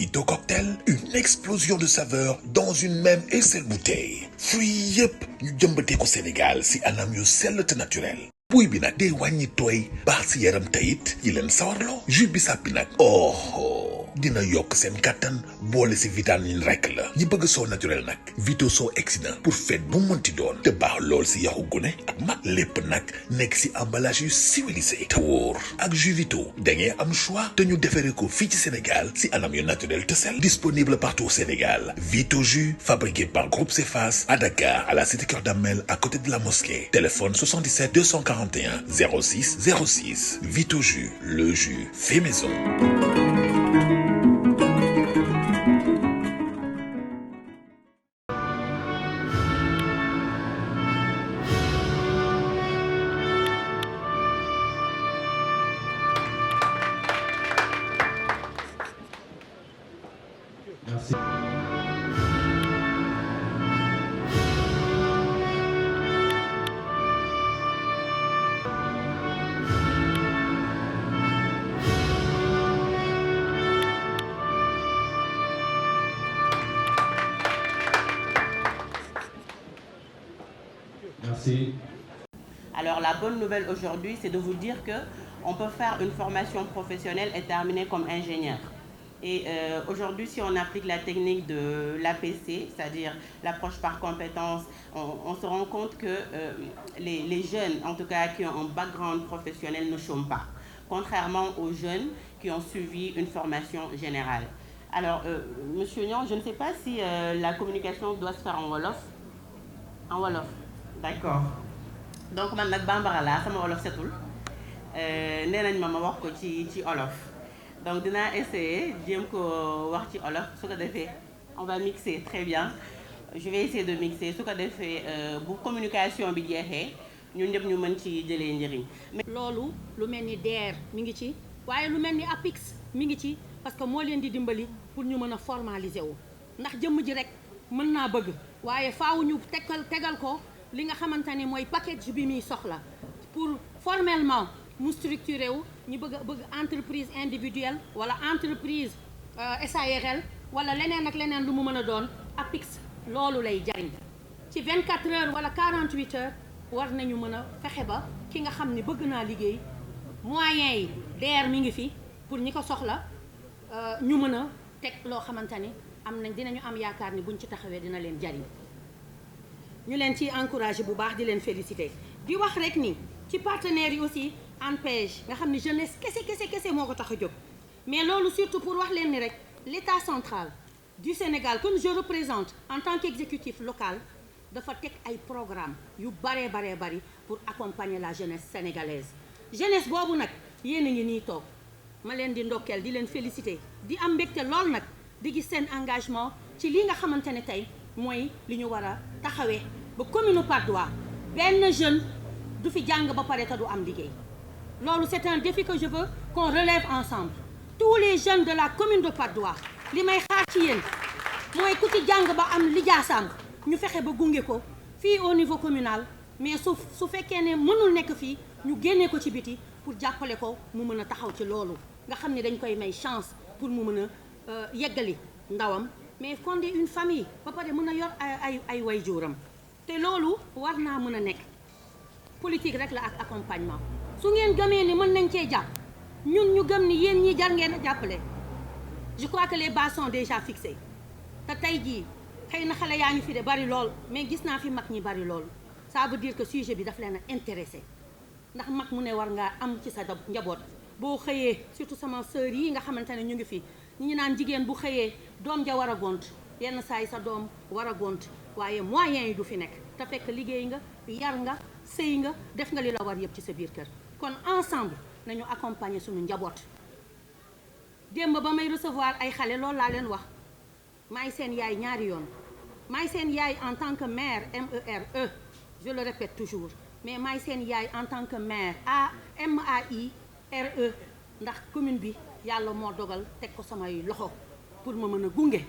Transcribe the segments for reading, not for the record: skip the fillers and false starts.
Vito Cocktail, une explosion de saveurs dans une même et seule bouteille. Fruits yëpp ñu jëmbatee ko Sénégal si anam yu sell te naturel. buy bi nag day wàññi tooy baax si yaram tayit yi leen sawarloo. jus bissap bi nag dina yokk seen kattan boole si vitamine rek la. ñi bëgg soo naturel nag Vito soo exsident pour fête bu mënti doon te baax lool si yaxu gune ak mag. lépp nag nekk si emballage yu civilisé te wóor. ak jus Vito da ngeen am choix te ñu defaree ko fii ci Sénégal si anam yu naturel te sell. disponible partout au Sénégal. Vito jus fabriqué par Groupe Cefas à Dakar à la cité Keur Damel à côté de la mosquée. Téléphone 77 241 06 06. Vito jus, le jus fait maison. Merci. Merci. Alors la bonne nouvelle aujourd'hui, c'est de vous dire que on peut faire une formation professionnelle et terminer comme ingénieur. Et aujourd'hui, si on applique la technique de l'APC, c'est-à-dire l'approche par compétence, on se rend compte que les jeunes, en tout cas qui ont un background professionnel, ne chôment pas, contrairement aux jeunes qui ont suivi une formation générale. Alors, Monsieur Niang, je ne sais pas si la communication doit se faire en Wolof. En Wolof, d'accord. Donc man nag bambara laa sama Wolof setul nee nañ ma wax ko ci Wolof. Donc dinaa essayer jéem ko wax ci Wolof su ko defee on va mixer très bien. Je vais essayer de mixer su ko defee bu communication bi jeexee ñun ñëpp ñu mën ci jëlee njëriñ. loolu lu mel ni DER mi ngi ci waaye lu mel ni APIX mi ngi ci parce que moo leen di dimbali pour ñu mën a formaliser wu ndax jëmm ji rek mën naa bëgg waaye faaw ñu tegal ko li nga xamante ni mooy package bi muy soxla pour formellement mu structuré wu ñu bëgg entreprise individuelle wala entreprise SARL wala leneen ak leneen lu mu mën a doon APIX loolu lay jariñ ci 24 heures wala 48 heures war nañu mën a fexe ba ki nga xam ni bëgg naa liggéey moyens yi DER mi ngi fi pour ñi ko soxla ñu mën a teg loo xamante ni dinañu am yaakaar ni buñ ci taxawee dina leen jariñ ñu leen ci encouragé bu baax di leen félicité di wax rek ni ci partenaires yi aussi ANPEJ nga xam ni jeunesse kese moo ko tax a jóg mais loolu surtout pour wax leen ni rek l'État central du Sénégal que je représente en tant qu'exécutif local dafa teg ay programme yu bari pour accompagner la jeunesse sénégalaise jeunesse boobu nag yéen a ngi nii toog ma leen di ndokkeel di leen félicité di am mbégte lool nag di gis seen engagement ci li nga xamante ne tey mooy li ñu war a taxawee ba commune Patte d'Oie benn jeune du fi jàng ba pare te du am liggéey loolu c'est un défi que je veux qu'on relève ensemble tous les jeunes de la commune de Patte d'Oie li may xaar ci yéen mooy ku ci jàng ba am lijaasaam ñu fexe ba gunge ko fii au niveau communal mais su fekkee ne mënul nekk fii ñu génnee ko ci biti pour jàppale ko mu mën a taxaw ci loolu nga xam ne dañ koy may chance pour mu mën a yeggali ndawam mais fonder une famille ba pare mën a yor ay waajuram te loolu war naa mën a nekk politique rek la ak accompagnement su ngeen gëmee ni mën nañ cee jàpp ñun ñu gëm ni yéen ñi jar ngeen a jàppale je crois que les bases sont déjà fixées te tey jii xëy na xale yaa ngi fi de bari lool mais gis naa fi mag ñi bari lool ça veut dire que sujet bi daf leen a intéressé ndax mag mu ne war ngaa am ci sa njaboot boo xëyee surtout sama sœur yi nga xamante ne ñu ngi fi ñu naan jigéen bu xëyee doom ja war a gont yenn saa yi sa doom war a gont waaye moyens yi du fi nekk te fekk liggéey nga yar nga sëy nga def nga li la war yëpp ci sa biir kër kon ensemble nañu accompagner suñu njaboot démb ba may recevoir ay xale loolu laa leen wax maay seen yaay ñaari yoon maay seen yaay en tant que mère MERE je le répète toujours mais maay seen yaay en tant que mère MAIRE ndax commune bi yàlla moo dogal teg ko samay loxo pour ma mën a gunge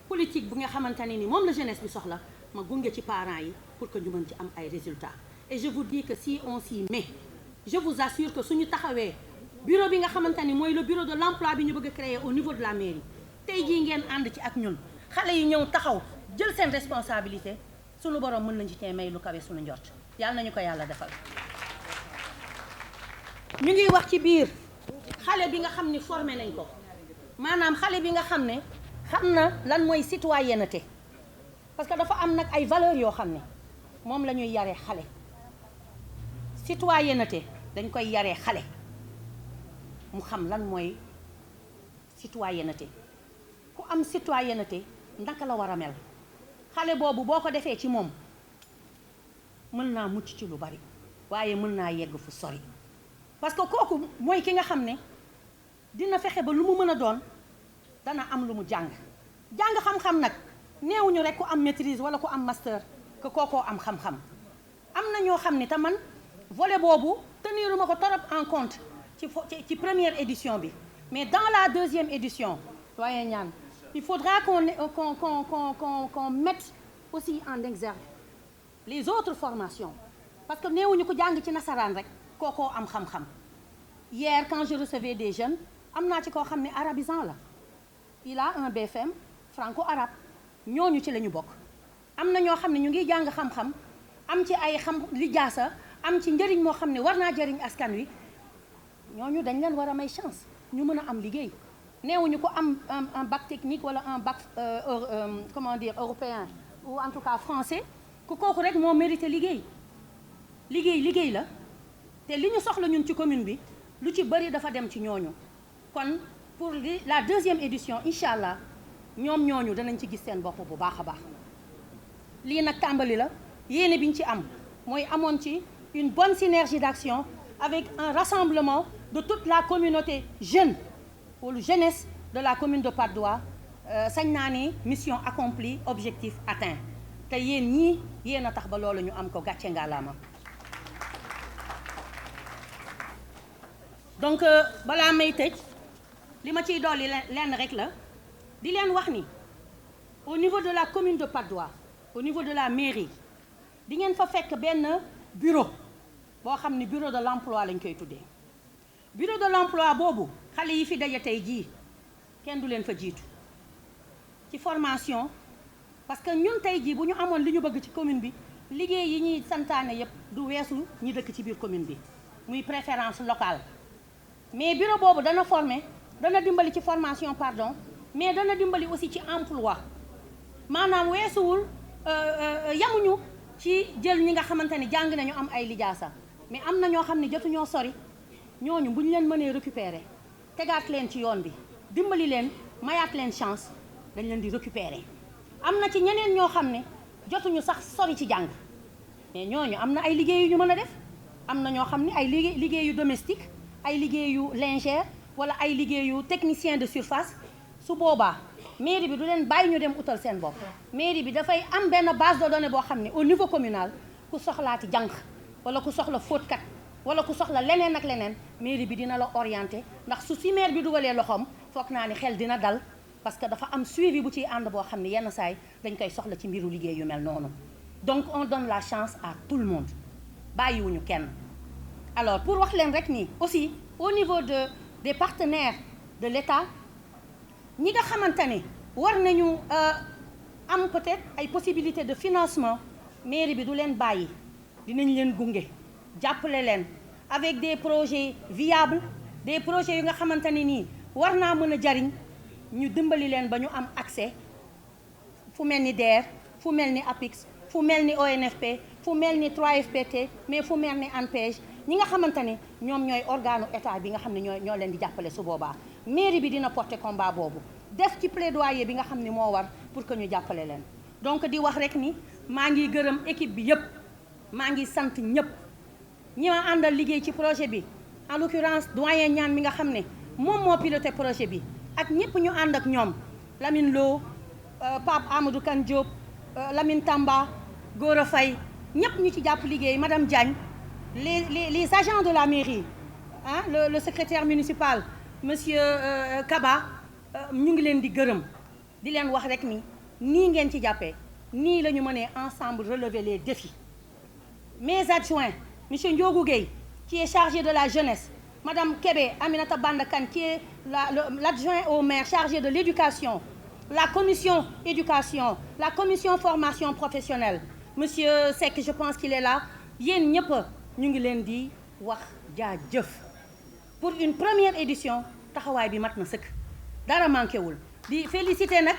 politique bu nga xamante ne ni moom la jeunesse bi soxla ma gunge ci parents yi pour que ñu mën ci am ay résultats et je vous dis que si on s'y met je vous assure que suñu taxawee bureau bi nga xamante ni mooy le bureau de l'emploi bi ñu bëgg a créer au niveau de la mairie tey jii ngeen ànd ci ak ñun xale yi ñëw taxaw jël seen responsabilité sunu borom mën nañu ci tey may lu kawe sunu njort yàlla nañu ko yàlla defal. ñu ngi wax ci biir xale bi nga xam ni formé nañ ko maanaam xale bi nga xam ne xam na lan mooy citoyenneté parce que dafa am nag ay valeurs yoo xam ne moom la ñuy yaree xale. citoyenneté dañ koy yaree xale mu xam lan mooy citoyenneté ku am citoyenneté naka la war a mel xale boobu boo ko defee ci moom mën naa mucc ci lu bari waaye mën naa yegg fu sori parce que kooku mooy ki nga xam ne dina fexe ba lu mu mën a doon dana am lu mu jàng xam-xam nag neewuñu rek ku am maîtrise wala ku am master que kookoo am xam-xam am na ñoo xam ne te man volet boobu teniruma ko trop en compte ci première édition bi mais dans la deuxième édition doyen ñaan il faudra qu'on mette aussi en exergue les autres formations parce que néewuñu ko jàng ci nasaraan rek kookoo am xam-xam hier quand je recevais des jeunes am naa ci koo xam ne arabisant la il a un BFM franco-arabe ñooñu ci la ñu bokk am na ñoo xam ne ñu ngi jàng xam-xam am ci ay lijaasa am ci njëriñ moo xam ne war naa jëriñ askan wi ñooñu dañ leen war a may chance ñu mën a am liggéey neewuñu ko am un bac technique wala un bac comment dire européen ou en tout cas français ku kooku rek moo mérité liggéey la te li ñu soxla ñun ci commune bi lu ci bëri dafa dem ci ñooñu kon pour la deuxième édition incha allah ñoom ñooñu danañ ci gis seen bopp bu baax a baax lii nag tàmbali la yéene bi ñu ci am mooy amoon ci une bonne synergie d'action avec un rassemblement de toute la communauté jeune ou jeunesse de la commune de Patte d'Oie sañ naa ni mission accomplie objectif atteint te yéen ñii yéen a tax ba loolu ñu am ko gàcce ngalaama donc balaa may tëj li ma ciy dolli lenn rek la di leen wax ni au niveau de la commune de Patte d'Oie au niveau de la mairie di ngeen fa fekk benn bureau boo xam ni bureau de l'emploi lañ koy tuddee bureau de l'emploi boobu xale yi fi daje tey jii kenn du leen fa jiitu ci formation parce que ñun tey jii bu ñu amoon li ñu bëgg ci commune bi liggéey yi ñuy santaane yépp du weesu ñi dëkk ci biir commune bi muy préférence locale mais bureau boobu dana former dana dimbali ci formation pardon mais dana dimbali aussi ci emploi maanaam weesuwul yamuñu ci jël ñi nga xamante ni jàng nañu am ay lijaasa mais am na ñoo xam ne jotuñoo sori ñooñu bu ñu leen mënee récupérer tegaat leen ci yoon bi dimbali leen mayaat leen chance dañ leen di récupérer am na ci ñeneen ñoo xam ne jotuñu sax sori ci jàng mais ñooñu am na ay liggéey yu ñu mën a def am na ñoo xam ne ay liggéeyu domestique ay liggéeyu lingère wala ay liggéeyu technicien de surface su boobaa mairie bi du leen bàyyi ñu dem utal seen bopp mairie bi dafay am benn base de données boo xam ne au niveau communal ku soxlaati jànq wala ku soxla fóotkat wala ku soxla leneen ak leneen mairie bi dina la orienter ndax su si maire bi dugalee loxoom foog naa ni xel dina dal parce que dafa am suivi bu ciy ànd boo xam ne yenn saay dañ koy soxla ci mbiru liggéey yu mel noonu donc on donne la chance à tout le monde bàyyiwuñu kenn alors pour wax leen rek nii aussi au niveau des partenaires de l'État ñi nga xamante ne war nañu am peut-être ay possibilités de financement mairie bi du leen bàyyi dinañ leen gunge jàppale leen avec des projets viables des projets yu nga xamante ne nii war naa mën a jariñ ñu dimbali leen ba ñu am accès fu mel ni DER fu mel ni APIX fu mel ni ONFP fu mel ni 3FPT mais fu mel ni ANPEJ ñi nga xamante ne ñoom ñooy organu état bi nga xam ne ñoo leen di jàppale su boobaa mairie bi dina porter combat boobu def ci plaidoyer bi nga xam ne moo war pour que ñu jàppale leen donc di wax rek ni maa ngi gërëm équipe bi yëpp maa ngi sant ñëpp ñi ma àndal liggéey ci projet bi en l'occurrence doyen ñaan mi nga xam ne moom moo piloté projet bi ak ñëpp ñu ànd ak ñoom Lamine Lo Pape Amadou Kane Diop Lamine Tamba Gora Faye ñëpp ñu ci jàpp liggéey madame Diagne les agents de la mairie le secrétaire municipal monsieur Kaba ñu ngi leen di gërëm di leen wax rek ni nii ngeen ci jàppee nii la ñu mënee ensemble relever les défis mes adjoints monsieur Ndiogou Gueye qui est chargé de la jeunesse Madame Kébé, Aminata Bandakan, qui est l'adjoint au maire chargé de l'éducation, la commission éducation, la commission formation professionnelle. Monsieur Seck, je pense qu'il est là. Yéen ñëpp ñu ngi leen di wax jaajëf. Pour une première édition taxawaay bi mat na sëkk dara manqué wul di féliciter nag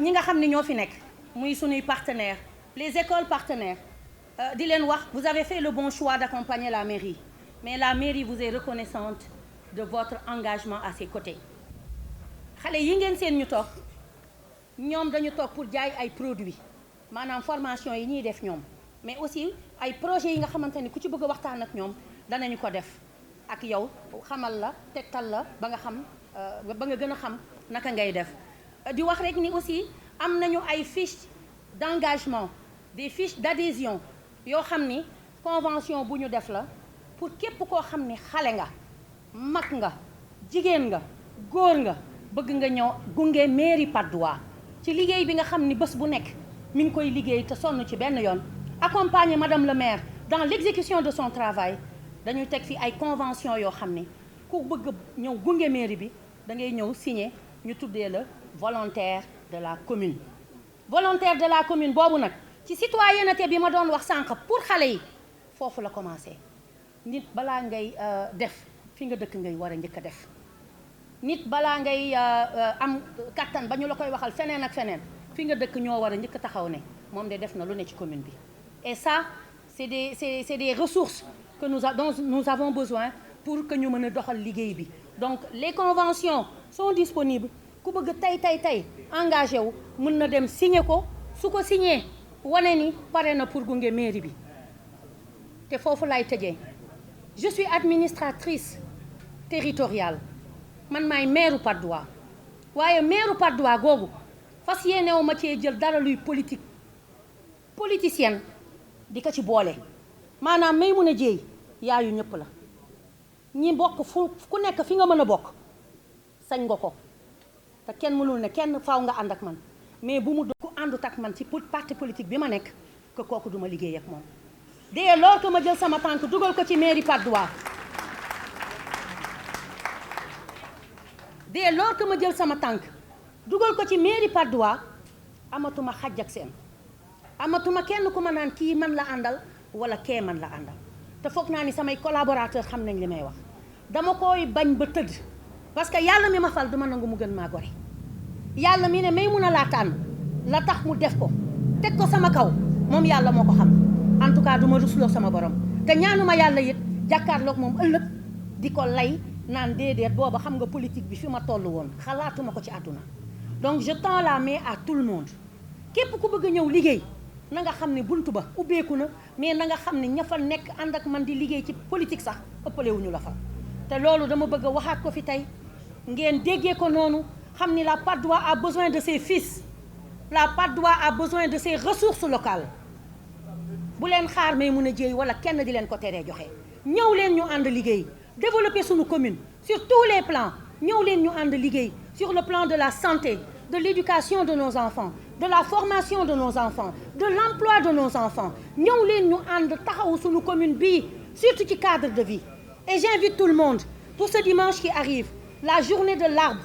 ñi nga xam ne ñoo fi nekk muy sunuy partenaires les écoles partenaires di leen wax vous avez fait le bon choix d'accompagner la mairie. Mais la mairie vous est reconnaissante de votre engagement à ses côtés xale yi ngeen seen ñu toog ñoom dañu toog pour jaay ay produits maanaam formation yi ñuy def ñoom mais aussi ay projets yi nga xamante ni ku ci bëgg a waxtaan ak ñoom danañu ko def ak yow xamal la tegtal la ba nga xam ba nga gën a xam naka ngay def di wax rek ni aussi am nañu ay fiches d'engagement des fiches d'adhésion yoo xam ni convention bu ñu def la pour képp koo xam ni xale nga mag nga jigéen nga góor nga bëgg nga ñëw gunge mairie Patte d'Oie ci liggéey bi nga xam ni bés bu nekk mi ngi koy liggéey te sonn ci benn yoon accompagner madame le maire dans l'exécution de son travail dañuy teg fi ay convention yoo xam ni ku bëgg ñëw gunge mairie bi da ngay ñëw signer ñu tuddee la volontaire de la commune. volontaire de la commune boobu nag ci citoyenneté bi ma doon wax sànq pour xale yi foofu la commencé. nit balaa ngay def fi nga dëkk ngay war a njëkk a def nit balaa ngay am kattan ba ñu la koy waxal feneen ak feneen fi nga dëkk ñoo war a njëkk a taxaw ne moom de def na lu ne ci commune bi. Et ça c'est des ressources que dont nous avons besoin pour que ñu mën a doxal liggéey bi. Donc les conventions sont disponibles ku bëgg tey engagé wu mën na dem signer ko su ko signer wane ni pare na pour gunge mairie bi te foofu lay tëjee. Je suis administratrice territoriale man maay maire Patte d'Oie waaye maire Patte d'Oie googu fas yéenewu ma cee jël dara luy politicienne di ko ci boole maanaam may mun a jéey yaayu ñëpp la ñi bokk fu ku nekk fi nga mën a bokk sañ nga ko te kenn mënul ne kenn faaw nga ànd ak man mais bu mu ku àndut ak man ci parti politique bi ma nekk que kooku duma liggéey ak moom. Dès lors que ma jël sama tànk dugal ko ci mairie Patte d'Oie dès lors que ma jël sama tànk dugal ko ci mairie Patte d'Oie amatuma xaj ak seen amatuma kenn ku ma naan kii man la àndal wala kee man la àndal te foog naa ni samay collaborateurs xam nañ li may wax dama koy bañ ba tëdd parce que yàlla mi ma fal duma nangu mu gën maa gore yàlla mi ne may mun a laa tànn la tax mu def ko teg ko sama kaw moom yàlla moo ko xam. En tout cas du ma rusloo sama borom te ñaanuma yàlla it jàkkaarloog moom ëllëg di ko lay naan déedéet booba xam nga politique bi fi ma toll woon xalaatuma ko ci àdduna. Donc je tends la main à tout le monde képp ku bëgg a ñëw liggéey na nga xam ne buntu ba ubbeeku na mais na nga xam ne ña fa nekk ànd ak man di liggéey ci politique sax ëppalewuñu la fa. te loolu dama bëgg a waxaat ko fi tey ngeen déggee ko noonu xam ni la Patte d'Oie a besoin de ses fils la Patte d'Oie a besoin de ses ressources locales. bu leen xaar may mun a jéey wala kenn di leen ko teree joxe ñëw leen ñu ànd liggéey développer suñu commune sur tous les plans ñëw leen ñu ànd liggéey sur le plan de la santé de l'éducation de nos enfants de la formation de nos enfants de l'emploi de nos enfants ñëw leen ñu ànd taxawu suñu commune bii surtout ci cadre de vie. Et j'invite tout le monde pour ce dimanche qui arrive la journée de l'arbre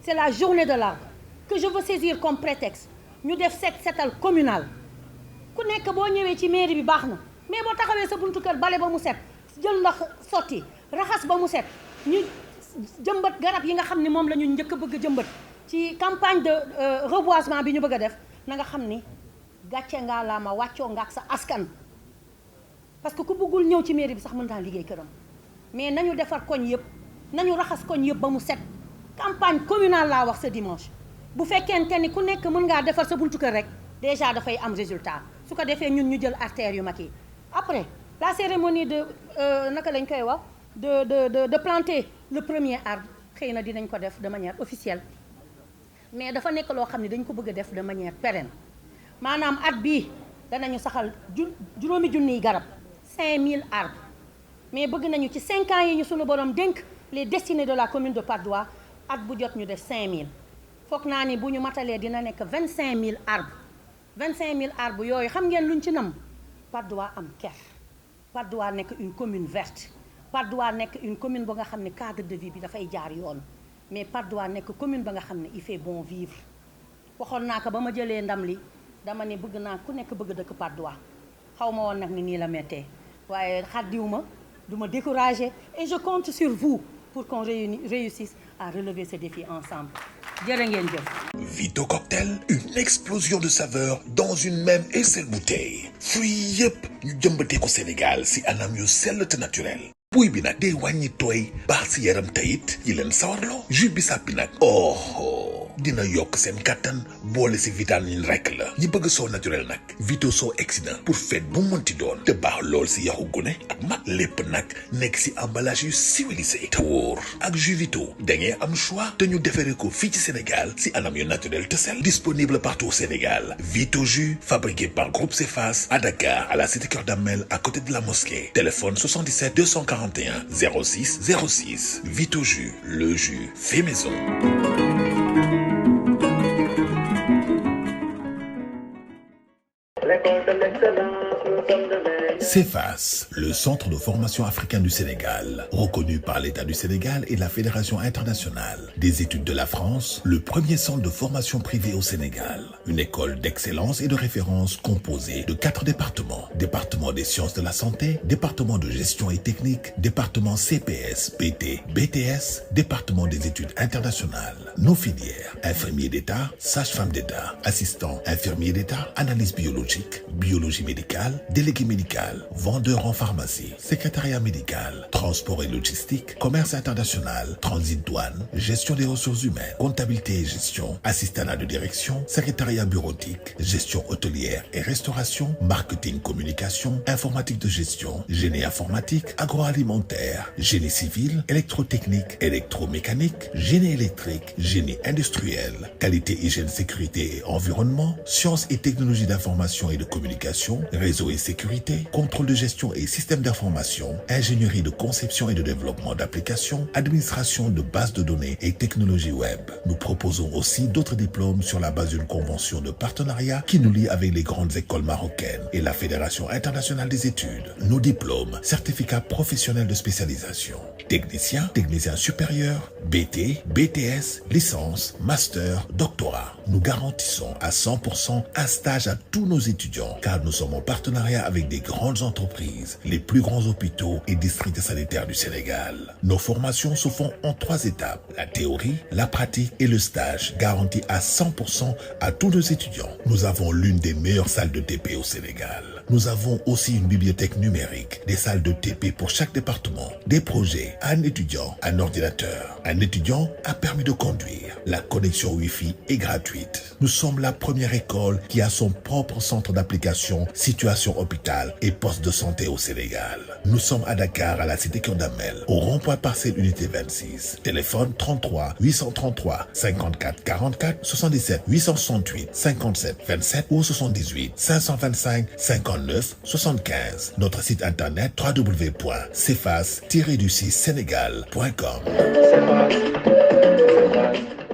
c'est la journée de l'arbre que je veux saisir comme prétexte ñu def setal communal. ku nekk boo ñëwee ci mairie bi baax na mais boo taxawee sa buntu kër bale ba mu set jël ndox sotti raxas ba mu set ñu jëmbat garab yi nga xam ne moom la ñu njëkk a bëgg a jëmbat ci campagne de reboisement bi ñu bëgg a def na nga xam ni gàcce ngaa laa ma wàccoo nga ak sa askan. parce que ku bëggul ñëw ci mairie bi sax mën naa liggéey këram mais nañu defar koñ yëpp nañu raxas koñ yëpp ba mu set campagne communale laa wax ce dimanche bu fekkente ni ku nekk mën ngaa defar sa buntu kër rek déjà dafay am résultat. su ko defee ñun ñu jël artères yu mag yi après la cérémonie de naka lañ koy wax de planter le premier arbre xëy na dinañ ko def de manière officielle mais dafa nekk loo xam ne dañ ko bëgg a def de manière pérenne maanaam at bii danañu saxal juróomi junniy garab 5000 arbres mais bëgg nañu ci 5 ans yi ñu sunu borom dénk les destinées de la commune de Patte d'Oie at bu jot ñu def 5000 foog naa ni bu ñu matalee dina nekk 25000 arbres 25000 arbres yooyu xam ngeen luñ ci nam Patte d'Oie am ker Patte d'Oie nekk une commune verte Patte d'Oie nekk une commune ba nga xam ne cadre de vie bi dafay jaar yoon mais Patte d'Oie nekk commune ba nga xam ne il fait bon vivre waxoon naa ko ba ma jëlee ndam li dama ne bëgg naa ku nekk bëgg dëkk Patte d'Oie xaw ma woon nag ni nii la méttee waaye xaddiwu ma du ma décourager et je compte sur vous pour qu'on réussisse à relever ce défi ensemble jërë ngeen jëf. Vito Cocktail, une explosion de saveurs dans une même et seule bouteille fruits yëpp ñu jëmbatee ko Sénégal si anam yu sell te naturel buy bi nag day wàññi tooy baax si yaram tayit yi leen sawarloo jus bisaab bi nag dina yokk seen kattan boole si vitamine rek la ñi bëgg soo naturel nag Vito soo exsident pour fête bu mënti doon te baax lool si yaxu gune ak mag lépp nag nekk si emballage yu civilisé te wóor ak jus Vito da ngeen am choix te ñu defaree ko fii ci Sénégal si anam yu naturel te sell disponible partout au Sénégal Vito jus fabriqué par Groupe Cefas à Dakar à la cité Keur Damel à côté de la mosquée téléphone 77 241 06 06 Vito jus le jus fait maison. Cefas, le centre de formation africain du Sénégal, reconnu par l'État du Sénégal et la Fédération internationale des études de la France, le premier centre de formation privé au Sénégal. Une école d'excellence et de référence composée de 4 départements. Département des sciences de la santé, département de gestion et technique, département CPS, BT, BTS, département des études internationales. Nos filières, infirmier d'État, sage-femme d'État, assistant infirmier d'État, analyse biologique, biologie médicale, délégué médical, vendeur en pharmacie, secrétariat médical, transport et logistique, commerce international, transit douane, gestion des ressources humaines, comptabilité et gestion, assistanat de direction, secrétariat bureautique, gestion hôtelière et restauration, marketing communication, informatique de gestion, génie informatique, agroalimentaire, génie civil, électrotechnique, électromécanique, génie électrique, génie industriel, qualité, hygiène, sécurité et environnement, sciences et technologies d'information et de communication, réseau et sécurité, contrôle de gestion et système d'information, ingénierie de conception et de développement d'applications, administration de bases de données et technologies web. Nous proposons aussi d'autres diplômes sur la base d'une convention de partenariat qui nous lie avec les grandes écoles marocaines et la Fédération internationale des études. Nos diplômes, certificats professionnels de spécialisation, technicien, technicien supérieur, BT, BTS, licence, master, doctorat. Nous garantissons à 100% un stage à tous nos étudiants car nous sommes en partenariat avec des grandes entreprises, les plus grands hôpitaux et districts sanitaires du Sénégal. Nos formations se font en 3 étapes, la théorie, la pratique et le stage, garantis à 100% à tous nos étudiants. Nous avons l'une des meilleures salles de TP au Sénégal. Nous avons aussi une bibliothèque numérique, des salles de TP pour chaque département, des projets, un étudiant, un ordinateur, un étudiant, un permis de conduire. La connexion Wi-Fi est gratuite. Nous sommes la première école qui a son propre centre d'application, situation hôpital et poste de santé au Sénégal. Nous sommes à Dakar, à la cité Keur Damel, au rond-point parcelle unité 26. Téléphone 33 833 54 44 77 868 57 27 ou 78 525 59 75. Notre site internet www.cefas-sénégal.com.